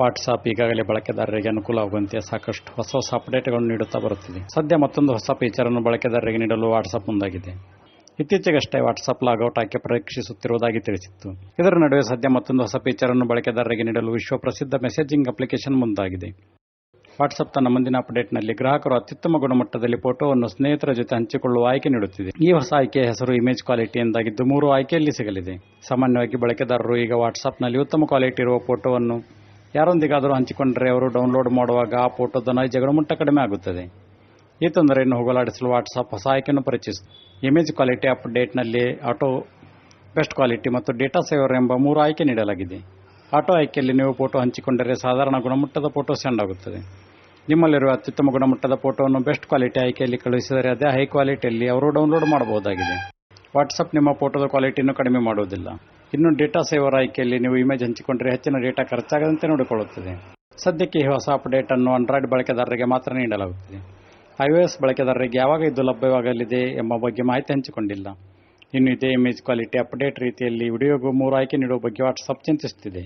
WhatsApp ಈಗಾಗಲೇ ಬಳಕೆದಾರರಿಗೆ ಅನುಕೂಲವಾಗುವಂತೆ ಸಾಕಷ್ಟು ಹೊಸ ಅಪ್ಡೇಟ್ಗಳನ್ನು ನೀಡುತ್ತಾ ಬರುತ್ತಿದೆ. ಸದ್ಯ ಮತ್ತೊಂದು ಹೊಸ ಫೀಚರ್ ಅನ್ನು ಬಳಕೆದಾರರಿಗೆ ನೀಡಲು ವಾಟ್ಸಾಪ್ ಮುಂದಾಗಿದೆ. ಇತ್ತೀಚೆಗಷ್ಟೇ ವಾಟ್ಸಾಪ್ ಲಾಗೌಟ್ ಆಯ್ಕೆ ಪರೀಕ್ಷಿಸುತ್ತಿರುವುದಾಗಿ ತಿಳಿಸಿತ್ತು. ಇದರ ನಡುವೆ ಸದ್ಯ ಮತ್ತೊಂದು ಹೊಸ ಫೀಚರ್ ಅನ್ನು ಬಳಕೆದಾರರಿಗೆ ನೀಡಲು ವಿಶ್ವ ಪ್ರಸಿದ್ಧ ಮೆಸೇಜಿಂಗ್ ಅಪ್ಲಿಕೇಶನ್ ಮುಂದಾಗಿದೆ. ವಾಟ್ಸಾಪ್ ತನ್ನ ಮುಂದಿನ ಅಪ್ಡೇಟ್ನಲ್ಲಿ ಗ್ರಾಹಕರು ಅತ್ಯುತ್ತಮ ಗುಣಮಟ್ಟದಲ್ಲಿ ಫೋಟೋವನ್ನು ಸ್ನೇಹಿತರ ಜೊತೆ ಹಂಚಿಕೊಳ್ಳುವ ಆಯ್ಕೆ ನೀಡುತ್ತಿದೆ. ಈ ಹೊಸ ಆಯ್ಕೆಯ ಹೆಸರು ಇಮೇಜ್ ಕ್ವಾಲಿಟಿ ಎಂದಾಗಿದ್ದು 3 ಆಯ್ಕೆಯಲ್ಲಿ ಸಿಗಲಿದೆ. ಸಾಮಾನ್ಯವಾಗಿ ಬಳಕೆದಾರರು ಈಗ ವಾಟ್ಸಾಪ್ನಲ್ಲಿ ಉತ್ತಮ ಕ್ವಾಲಿಟಿ ಇರುವ ಫೋಟೋವನ್ನು ಯಾರೊಂದಿಗಾದರೂ ಹಂಚಿಕೊಂಡರೆ ಅವರು ಡೌನ್ಲೋಡ್ ಮಾಡುವಾಗ ಆ ಫೋಟೋದ ನೈಜ ಗುಣಮಟ್ಟ ಕಡಿಮೆ ಆಗುತ್ತದೆ. ಈ ತೊಂದರೆಯನ್ನು ಹೋಗಲಾಡಿಸಲು ವಾಟ್ಸಾಪ್ ಹೊಸ ಆಯ್ಕೆಯನ್ನು ಪರಿಚಯಿಸಿದೆ. ಇಮೇಜ್ ಕ್ವಾಲಿಟಿ ಅಪ್ಡೇಟ್ನಲ್ಲಿ ಆಟೋ, ಬೆಸ್ಟ್ ಕ್ವಾಲಿಟಿ ಮತ್ತು ಡೇಟಾ ಸೇವರ್ ಎಂಬ 3 ಆಯ್ಕೆ ನೀಡಲಾಗಿದೆ. ಆಟೋ ಆಯ್ಕೆಯಲ್ಲಿ ನೀವು ಫೋಟೋ ಹಂಚಿಕೊಂಡರೆ ಸಾಧಾರಣ ಗುಣಮಟ್ಟದ ಫೋಟೋ ಸೆಂಡ್ ಆಗುತ್ತದೆ. ನಿಮ್ಮಲ್ಲಿರುವ ಅತ್ಯುತ್ತಮ ಗುಣಮಟ್ಟದ ಫೋಟೋವನ್ನು ಬೆಸ್ಟ್ ಕ್ವಾಲಿಟಿ ಆಯ್ಕೆಯಲ್ಲಿ ಕಳುಹಿಸಿದರೆ ಅದೇ ಹೈ ಕ್ವಾಲಿಟಿಯಲ್ಲಿ ಅವರು ಡೌನ್ಲೋಡ್ ಮಾಡಬಹುದಾಗಿದೆ. ವಾಟ್ಸಪ್ ನಿಮ್ಮ ಫೋಟೋದ ಕ್ವಾಲಿಟಿಯನ್ನು ಕಡಿಮೆ ಮಾಡುವುದಿಲ್ಲ. ಇನ್ನು ಡೇಟಾ ಸೇವರ್ ಆಯ್ಕೆಯಲ್ಲಿ ನೀವು ಇಮೇಜ್ ಹಂಚಿಕೊಂಡರೆ ಹೆಚ್ಚಿನ ಡೇಟಾ ಖರ್ಚಾಗದಂತೆ ನೋಡಿಕೊಳ್ಳುತ್ತದೆ. ಸದ್ಯಕ್ಕೆ ಈ ಹೊಸ ಅಪ್ಡೇಟ್ ಅನ್ನು ಆಂಡ್ರಾಯ್ಡ್ ಬಳಕೆದಾರರಿಗೆ ಮಾತ್ರ ನೀಡಲಾಗುತ್ತಿದೆ. iOS ಬಳಕೆದಾರರಿಗೆ ಯಾವಾಗ ಇದು ಲಭ್ಯವಾಗಲಿದೆ ಎಂಬ ಬಗ್ಗೆ ಮಾಹಿತಿ ಹಂಚಿಕೊಂಡಿಲ್ಲ. ಇನ್ನು ಇದೇ ಇಮೇಜ್ ಕ್ವಾಲಿಟಿ ಅಪ್ಡೇಟ್ ರೀತಿಯಲ್ಲಿ ವಿಡಿಯೋಗೂ 3 ಆಯ್ಕೆ ನೀಡುವ ಬಗ್ಗೆ ವಾಟ್ಸಾಪ್ ಚಿಂತಿಸುತ್ತಿದೆ.